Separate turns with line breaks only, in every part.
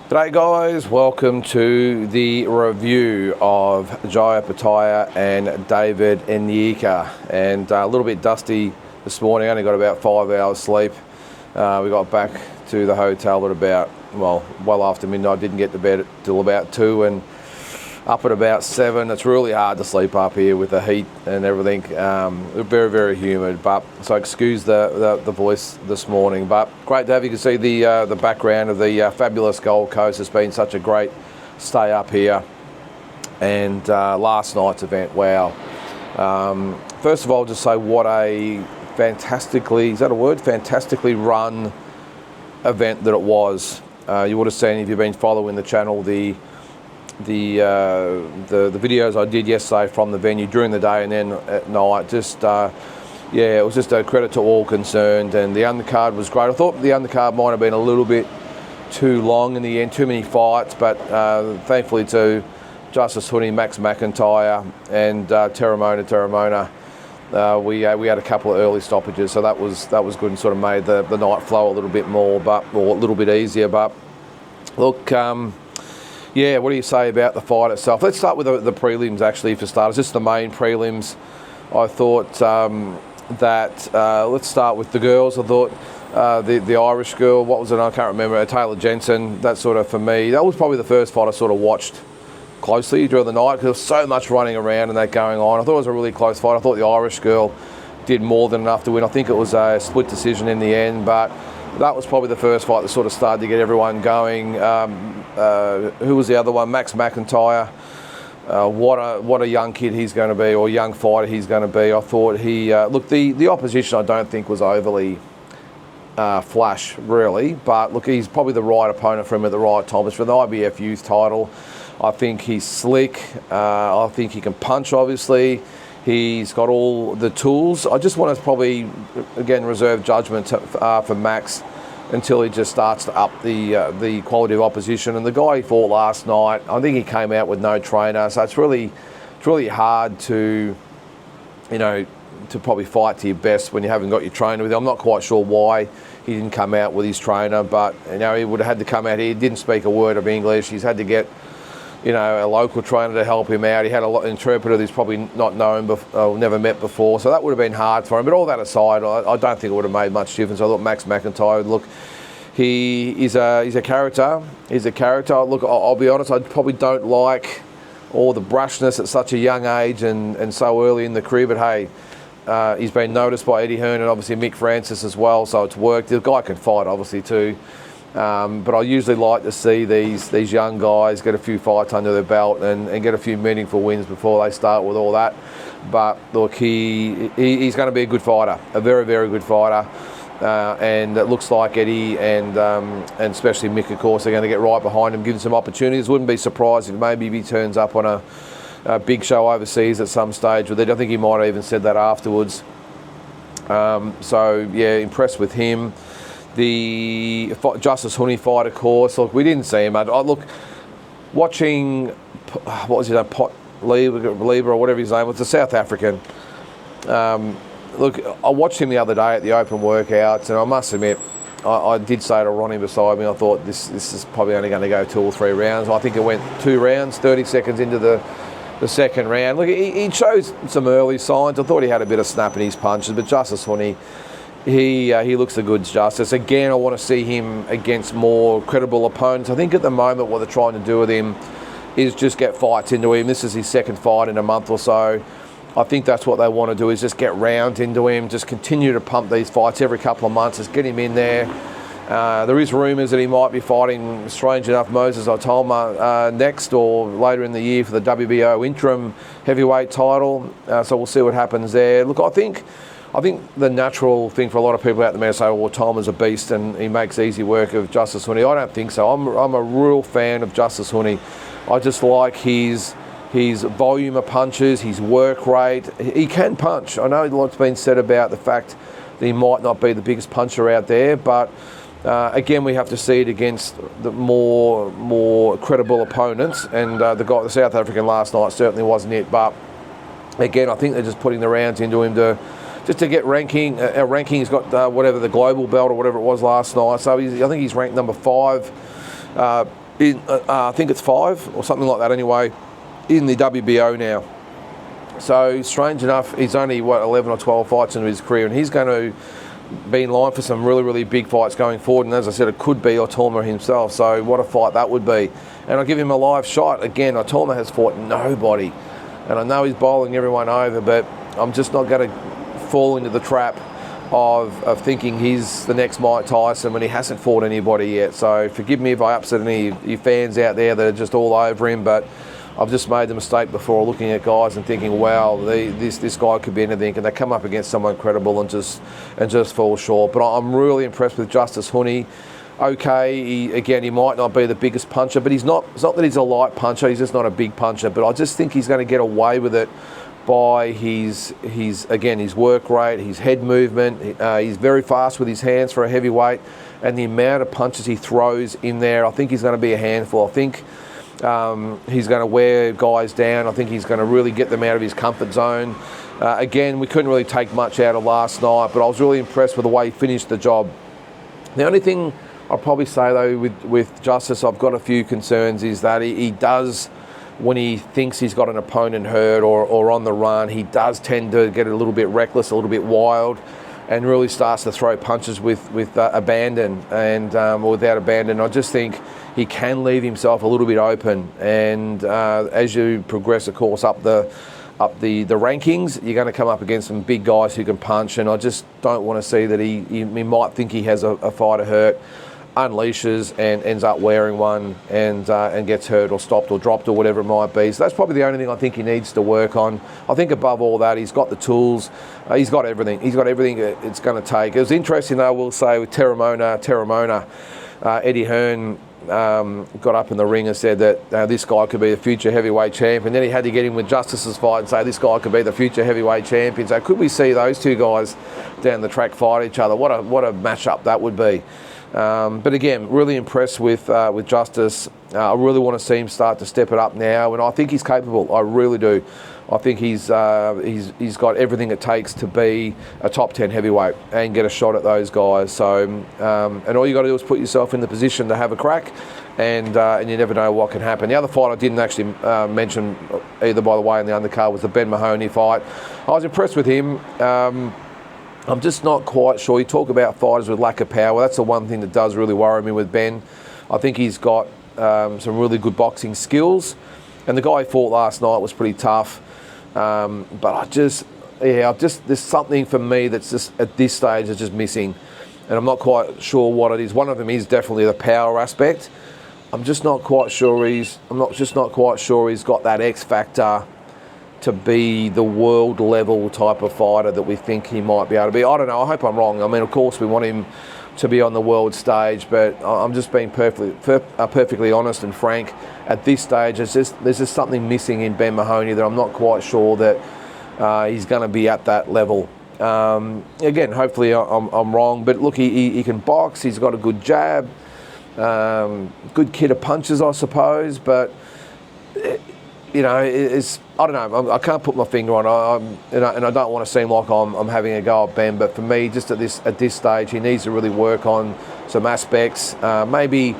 G'day guys, welcome to the review of OPETAIA and David NYIKA. And a little bit dusty this morning, only got about 5 hours sleep. We got back to the hotel at about, well after midnight, didn't get to bed till about 2 and up at about 7. It's really hard to sleep up here with the heat and everything. Very, very humid, but so excuse the voice this morning. But great to have you. You can see the background of the fabulous Gold Coast. It's been such a great stay up here. And last night's event, wow. First of all, just say what a fantastically, is that a word? Fantastically run event that it was. You would have seen, if you've been following the channel, the videos I did yesterday from the venue during the day and then at night. Just it was just a credit to all concerned, and the undercard was great. I thought the undercard might have been a little bit too long in the end, too many fights, but thankfully to Justice Honey, Max McIntyre and Terramona, we had a couple of early stoppages, so that was good and sort of made the night flow a little bit more, or a little bit easier. But look, yeah, what do you say about the fight itself? Let's start with the prelims, actually, for starters. Just the main prelims. I thought let's start with the girls. I thought the Irish girl, what was it? I can't remember. Taylor Jensen, that sort of, for me, that was probably the first fight I sort of watched closely during the night because there was so much running around and that going on. I thought it was a really close fight. I thought the Irish girl did more than enough to win. I think it was a split decision in the end, but that was probably the first fight that sort of started to get everyone going. Who was the other one? Max McIntyre. What a young kid he's going to be, or young fighter he's going to be. I thought he look, the opposition I don't think was overly flash really, but look, he's probably the right opponent for him at the right time. It's for the IBF youth title. I think he's slick. I think he can punch, obviously. He's got all the tools. I just want to probably, again, reserve judgment for Max until he just starts to up the quality of opposition. And the guy he fought last night, I think he came out with no trainer, so it's really hard to, to probably fight to your best when you haven't got your trainer with you. I'm not quite sure why he didn't come out with his trainer, but he would have had to come out here. He didn't speak a word of English. He's had to get a local trainer to help him out. He had an interpreter that he's probably not known before, never met before, so that would have been hard for him. But all that aside, I don't think it would have made much difference. I thought Max McIntyre, look, he's a character. He's a character. Look, I'll be honest, I probably don't like all the brushness at such a young age and so early in the career, but hey, he's been noticed by Eddie Hearn and obviously Mick Francis as well, so it's worked. The guy can fight, obviously, too. But I usually like to see these young guys get a few fights under their belt and get a few meaningful wins before they start with all that. But look, he's going to be a good fighter, a very, very good fighter. And it looks like Eddie and especially Mick, of course, are going to get right behind him, give him some opportunities. Wouldn't be surprised if maybe he turns up on a big show overseas at some stage with it. I think he might have even said that afterwards. So, yeah, impressed with him. The Justice Honey fight, of course. Look, we didn't see him. Look, watching, what was his name, Pot Lieber or whatever his name was, the South African. Look, I watched him the other day at the open workouts, and I must admit, I did say to Ronnie beside me, I thought this is probably only going to go 2 or 3 rounds. I think it went 2 rounds, 30 seconds into the second round. Look, he shows some early signs. I thought he had a bit of snap in his punches, but Justice Honey, he looks the goods, Justice. Again, I want to see him against more credible opponents. I think at the moment what they're trying to do with him is just get fights into him. This is his second fight in a month or so. I think that's what they want to do, is just get rounds into him, just continue to pump these fights every couple of months, just get him in there. There is rumours that he might be fighting, strange enough, Moses Otolma next or later in the year for the WBO interim heavyweight title. So we'll see what happens there. Look, I think the natural thing for a lot of people out there to say, well, Tom is a beast and he makes easy work of Justice Honey. I don't think so. I'm a real fan of Justice Honey. I just like his volume of punches, his work rate. He can punch. I know a lot's been said about the fact that he might not be the biggest puncher out there, but again, we have to see it against the more credible opponents. And the South African last night certainly wasn't it. But again, I think they're just putting the rounds into him just to get ranking. He's got whatever the global belt or whatever it was last night. So I think he's ranked number 5. in I think it's 5 or something like that anyway, in the WBO now. So strange enough, he's only 11 or 12 fights into his career, and he's going to be in line for some really, really big fights going forward. And as I said, it could be Otorma himself. So what a fight that would be. And I'll give him a live shot. Again, Otorma has fought nobody, and I know he's bowling everyone over, but I'm just not going to fall into the trap of thinking he's the next Mike Tyson when he hasn't fought anybody yet. So forgive me if I upset any of you fans out there that are just all over him, but I've just made the mistake before looking at guys and thinking, wow, this guy could be anything, and they come up against someone credible and just fall short. But I'm really impressed with Justice Huni. Okay, he might not be the biggest puncher, but it's not that he's a light puncher, he's just not a big puncher. But I just think he's going to get away with it by his work rate, his head movement. He's very fast with his hands for a heavyweight, and the amount of punches he throws in there, I think he's going to be a handful. I think he's going to wear guys down. I think he's going to really get them out of his comfort zone. Again, we couldn't really take much out of last night, but I was really impressed with the way he finished the job. The only thing I'll probably say, though, with Justice, I've got a few concerns, is that he does, when he thinks he's got an opponent hurt or on the run, he does tend to get a little bit reckless, a little bit wild, and really starts to throw punches with abandon and or without abandon. I just think he can leave himself a little bit open, and as you progress, of course, up the rankings, you're going to come up against some big guys who can punch, and I just don't want to see that he might think he has a fighter hurt, unleashes and ends up wearing one and gets hurt or stopped or dropped or whatever it might be. So that's probably the only thing I think he needs to work on. I think above all that, he's got the tools. He's got everything. He's got everything it's going to take. It was interesting, though, we'll say, with Terramona, Eddie Hearn got up in the ring and said that this guy could be the future heavyweight champ, and then he had to get in with Justice's fight and say this guy could be the future heavyweight champion. So could we see those two guys down the track fight each other? What a matchup that would be. But again, really impressed with Justice. I really want to see him start to step it up now, and I think he's capable. I really do. I think he's got everything it takes to be a top 10 heavyweight and get a shot at those guys. So, and all you got to do is put yourself in the position to have a crack, and you never know what can happen. The other fight I didn't actually mention either, by the way, in the undercard was the Ben Mahoney fight. I was impressed with him. I'm just not quite sure. You talk about fighters with lack of power. That's the one thing that does really worry me with Ben. I think he's got some really good boxing skills, and the guy he fought last night was pretty tough. But there's something for me that's just at this stage is just missing, and I'm not quite sure what it is. One of them is definitely the power aspect. I'm just not quite sure he's got that X factor to be the world level type of fighter that we think he might be able to be. I don't know. I hope I'm wrong. I mean, of course, we want him to be on the world stage, but I'm just being perfectly honest and frank. At this stage, there's just something missing in Ben Mahoney that I'm not quite sure that he's going to be at that level. Again, hopefully I'm wrong, but look, he can box. He's got a good jab, good kit of punches, I suppose, but I don't know. I can't put my finger on it. And I don't want to seem like I'm having a go at Ben, but for me, just at this stage, he needs to really work on some aspects. Maybe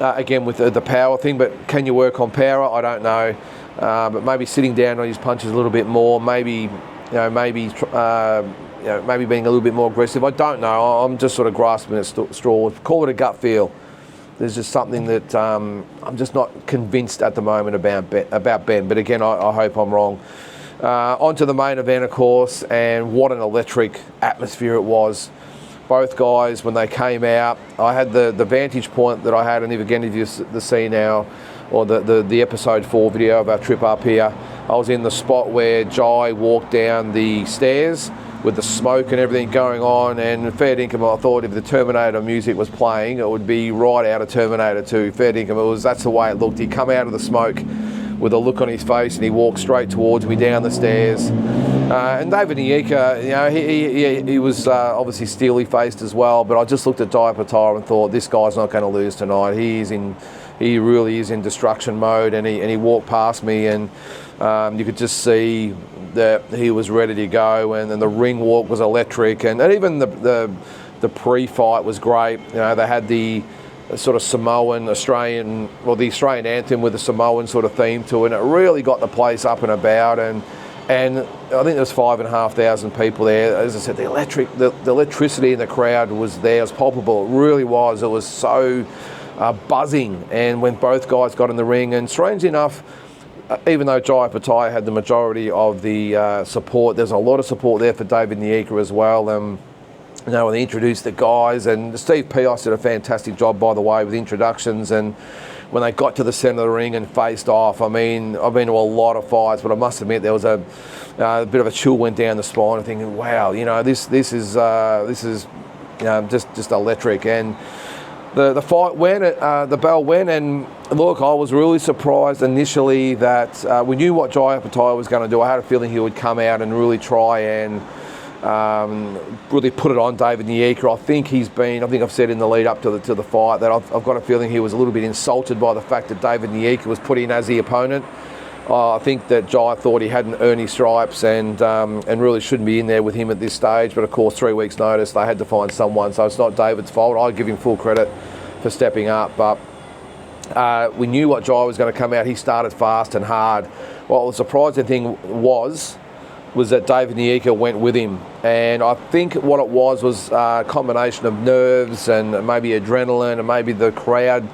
again with the power thing, but can you work on power? I don't know. But maybe sitting down on his punches a little bit more. Maybe being a little bit more aggressive. I don't know. I'm just sort of grasping at straws. Call it a gut feel. There's just something that I'm just not convinced at the moment about Ben. But again, I hope I'm wrong. On to the main event, of course, and what an electric atmosphere it was. Both guys, when they came out, I had the vantage point that I had, and if again, if you see now, or the episode 4 video of our trip up here, I was in the spot where Jai walked down the stairs with the smoke and everything going on, and fair dinkum, I thought if the Terminator music was playing, it would be right out of Terminator 2. Fair dinkum, that's the way it looked. He come out of the smoke with a look on his face, and he walked straight towards me down the stairs. And David NYIKA, he was obviously steely-faced as well, but I just looked at OPETAIA and thought, this guy's not going to lose tonight. He really is in destruction mode, and he walked past me, and you could just see that he was ready to go, and then the ring walk was electric, and even the pre-fight was great. They had the sort of Samoan, Australian, well, the Australian anthem with a Samoan sort of theme to it, and it really got the place up and about, and I think there was 5,500 people there. As I said, the electricity in the crowd was there, it was palpable, it really was. It was so buzzing, and when both guys got in the ring, and strangely enough, even though Jai OPETAIA had the majority of the support, there's a lot of support there for David NYIKA as well. You know, when they introduced the guys, and Steve Pios did a fantastic job, by the way, with introductions, and when they got to the centre of the ring and faced off, I mean, I've been to a lot of fights, but I must admit there was a bit of a chill went down the spine, and thinking, wow, you know, this is you know, just electric. And the fight went, the bell went, and look, I was really surprised initially that we knew what Jai OPETAIA was going to do. I had a feeling he would come out and really try and really put it on David NYIKA. I think I've said in the lead up to the fight that I've got a feeling he was a little bit insulted by the fact that David NYIKA was put in as the opponent. I think that Jai thought he hadn't earned his stripes and really shouldn't be in there with him at this stage. But of course, 3 weeks' notice, they had to find someone, so it's not David's fault. I give him full credit for stepping up, but we knew what Jai was going to come out. He started fast and hard. Well, the surprising thing was that David NYIKA went with him, and I think what it was a combination of nerves and maybe adrenaline, and maybe the crowd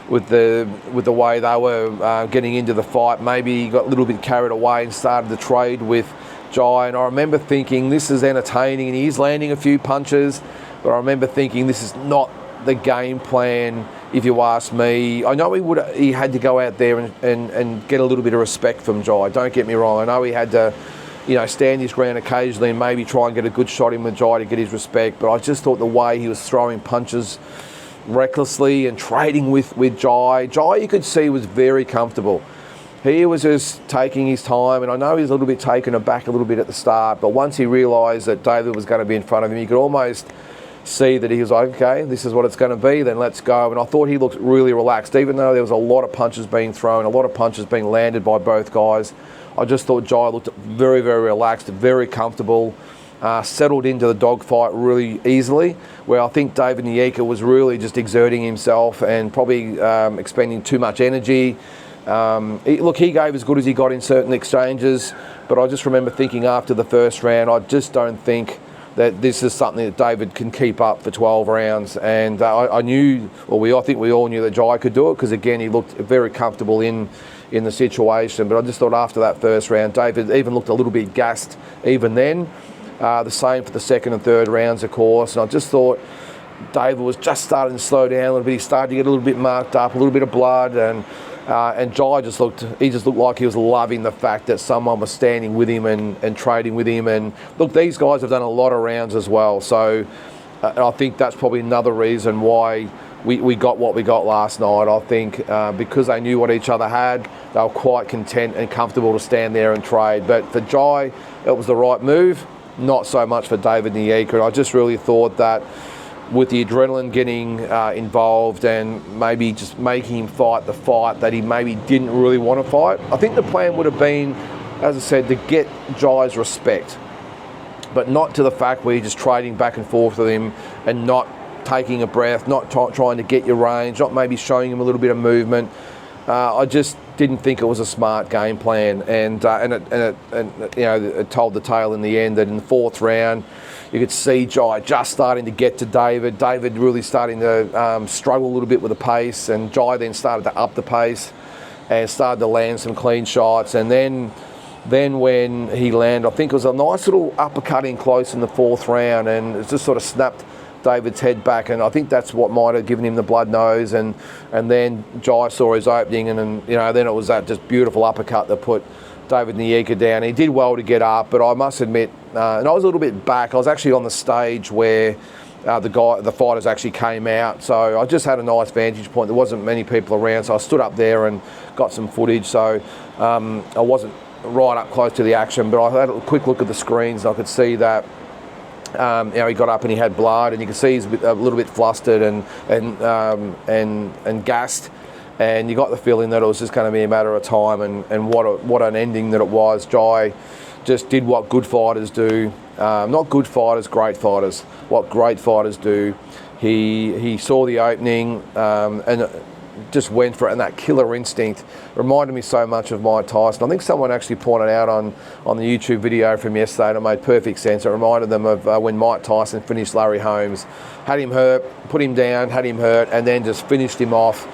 with the way they were getting into the fight. Maybe he got a little bit carried away and started to trade with Jai, and I remember thinking, this is entertaining, and he's landing a few punches, but I remember thinking, this is not the game plan, if you ask me. I know he had to go out there and get a little bit of respect from Jai, don't get me wrong. I know he had to, you know, stand his ground occasionally and maybe try and get a good shot in with Jai to get his respect, but I just thought the way he was throwing punches recklessly and trading with Jai, you could see, was very comfortable. He was just taking his time, and I know he was a little bit taken aback a little bit at the start, but once he realised that David was going to be in front of him, you could almost see that he was like, okay, this is what it's going to be, then let's go. And I thought he looked really relaxed, even though there was a lot of punches being thrown, a lot of punches being landed by both guys. I just thought Jai looked very, very relaxed, very comfortable, settled into the dogfight really easily, where I think David NYIKA was really just exerting himself and probably expending too much energy. He gave as good as he got in certain exchanges, but I just remember thinking after the first round, I just don't think that this is something that David can keep up for 12 rounds. And I think we all knew that Jai could do it, because again, he looked very comfortable in the situation. But I just thought after that first round, David even looked a little bit gassed even then. The same for the second and third rounds, of course. And I just thought David was just starting to slow down a little bit. He started to get a little bit marked up, a little bit of blood, and Jai just looked like he was loving the fact that someone was standing with him and trading with him. And look, these guys have done a lot of rounds as well, so I think that's probably another reason why we got what we got last night. I think because they knew what each other had, they were quite content and comfortable to stand there and trade. But for Jai, it was the right move, not so much for David NYIKA. I just really thought that with the adrenaline getting involved and maybe just making him fight the fight that he maybe didn't really want to fight, I think the plan would have been, as I said, to get Jai's respect, but not to the fact where you're just trading back and forth with him and not taking a breath, not trying to get your range, not maybe showing him a little bit of movement. I just didn't think it was a smart game plan, and it told the tale in the end that in the fourth round, you could see Jai just starting to get to David. David really starting to struggle a little bit with the pace, and Jai then started to up the pace and started to land some clean shots. And then when he landed, I think it was a nice little uppercut in close in the fourth round, and it just sort of snapped David's head back, and I think that's what might have given him the blood nose. And then Jai saw his opening, and then it was that just beautiful uppercut that put David NYIKA down. He did well to get up, but I must admit, and I was a little bit back. I was actually on the stage where the fighters actually came out, so I just had a nice vantage point. There wasn't many people around, so I stood up there and got some footage. So I wasn't right up close to the action, but I had a quick look at the screens, and I could see that he got up and he had blood, and you could see he's a little bit flustered and gassed. And you got the feeling that it was just going to be a matter of time, and what an ending that it was. Jai just did what good fighters do. Not good fighters, great fighters. What great fighters do. He saw the opening and just went for it, and that killer instinct reminded me so much of Mike Tyson. I think someone actually pointed out on the YouTube video from yesterday, and it made perfect sense. It reminded them of when Mike Tyson finished Larry Holmes, had him hurt, put him down, had him hurt, and then just finished him off,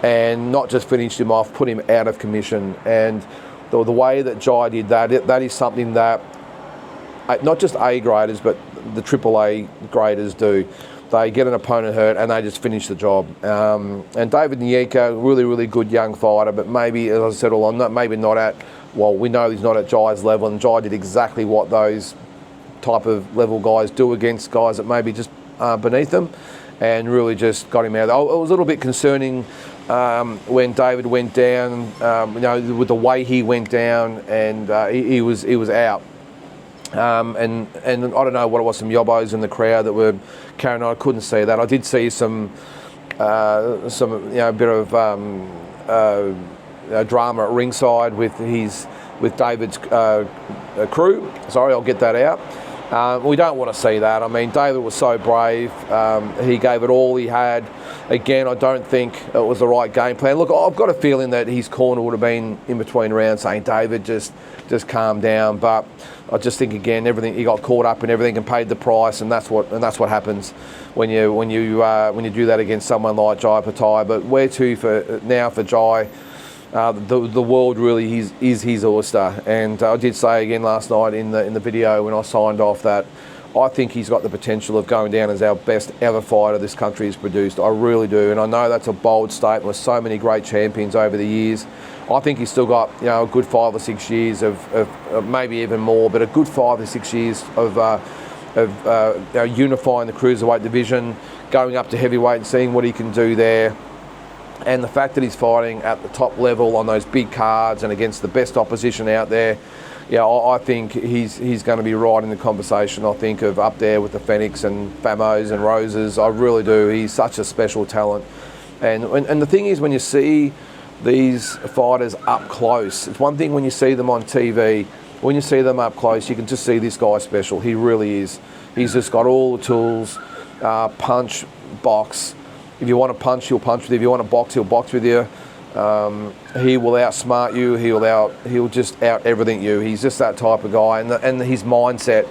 and not just finished him off, put him out of commission. And the way that Jai did that, that is something that not just A graders, but the AAA graders do. They get an opponent hurt and they just finish the job. And David NYIKA, really, really good young fighter, but maybe, as I said all along, maybe not at, well, we know he's not at Jai's level, and Jai did exactly what those type of level guys do against guys that maybe just beneath them, and really just got him out. It was a little bit concerning when David went down, with the way he went down, and he was out. And I don't know what it was, some yobbos in the crowd that were carrying on. I couldn't see that. I did see some bit of drama at ringside with David's crew. Sorry, I'll get that out. We don't want to see that. I mean, David was so brave. He gave it all he had. Again, I don't think it was the right game plan. Look, I've got a feeling that his corner would have been in between rounds saying, David, just calm down. But I just think, again, everything, he got caught up in everything and paid the price, and that's what happens when you do that against someone like Jai OPETAIA. But where to for Jai? The world really is his oyster, and I did say again last night in the video when I signed off that I think he's got the potential of going down as our best ever fighter this country has produced. I really do, and I know that's a bold statement with so many great champions over the years. I think he's still got a good 5 or 6 years of maybe even more, but a good 5 or 6 years of unifying the cruiserweight division, going up to heavyweight and seeing what he can do there. And the fact that he's fighting at the top level on those big cards and against the best opposition out there, I think he's going to be right in the conversation. I think of up there with the Fenix and Famos and Roses. I really do. He's such a special talent. And the thing is, when you see these fighters up close, it's one thing when you see them on TV. When you see them up close, you can just see this guy special. He really is. He's just got all the tools, punch, box. If you want to punch, he'll punch with you. If you want to box, he'll box with you. He will outsmart you. He'll just out everything you. He's just that type of guy, and his mindset,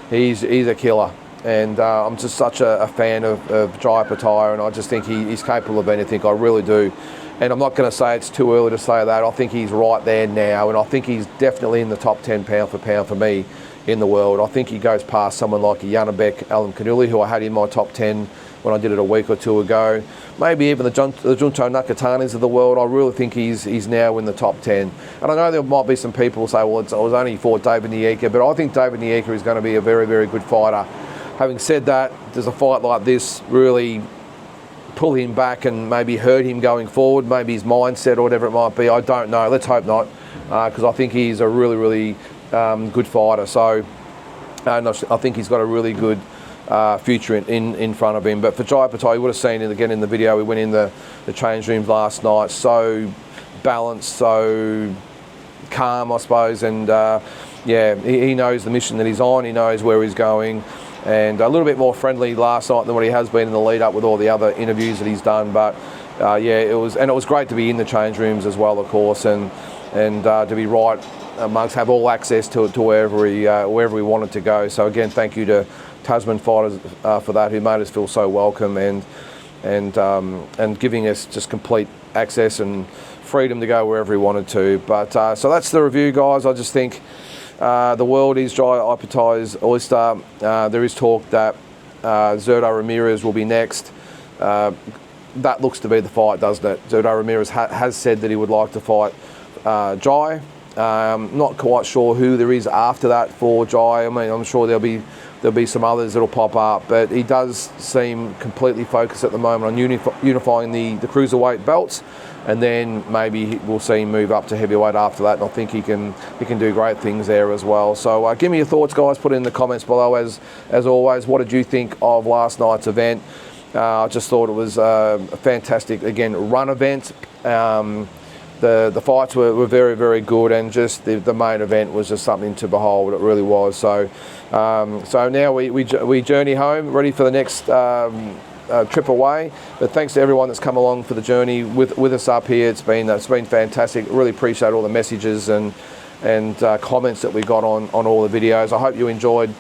he's a killer. And I'm just such a fan of Jai OPETAIA, and I just think he's capable of anything. I really do. And I'm not going to say it's too early to say that. I think he's right there now, and I think he's definitely in the top 10 pound for pound for me in the world. I think he goes past someone like Janabek Alan Kanuli, who I had in my top 10 when I did it a week or two ago. Maybe even the Junto Nakatanis of the world. I really think he's now in the top 10. And I know there might be some people who say, well, it was only for David NYIKA, but I think David NYIKA is going to be a very, very good fighter. Having said that, does a fight like this really pull him back and maybe hurt him going forward, maybe his mindset or whatever it might be? I don't know. Let's hope not, because I think he's a really, really good fighter. So I think he's got a really good future in front of him. But for Jai OPETAIA, you would have seen it again in the video. We went in the change rooms last night, so balanced, so calm, I suppose, and he knows the mission that he's on. He knows where he's going, and a little bit more friendly last night than what he has been in the lead up with all the other interviews that he's done. But it was great to be in the change rooms as well, of course, and to be right amongst, have all access to wherever he wanted to go. So again, thank you to Tasman fighters for that, who made us feel so welcome and giving us just complete access and freedom to go wherever he wanted to. But so that's the review, guys. I just think the world is Jai OPETAIA's oyster. There is talk that Zurdo Ramirez will be next. That looks to be the fight, doesn't it? Zurdo Ramirez has said that he would like to fight Jai. Not quite sure who there is after that for Jai. I mean, I'm sure there'll be some others that'll pop up, but he does seem completely focused at the moment on unifying the cruiserweight belts, and then maybe we'll see him move up to heavyweight after that, and I think he can do great things there as well. So give me your thoughts, guys. Put it in the comments below. As always, what did you think of last night's event? I just thought it was a fantastic, again, run event. The fights were very, very good, and just the main event was just something to behold. It really was. So now we journey home, ready for the next trip away. But thanks to everyone that's come along for the journey with us up here. It's been fantastic. Really appreciate all the messages and comments that we got on all the videos. I hope you enjoyed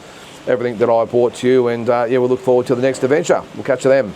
everything that I brought to you, and yeah, we'll look forward to the next adventure. We'll catch you then.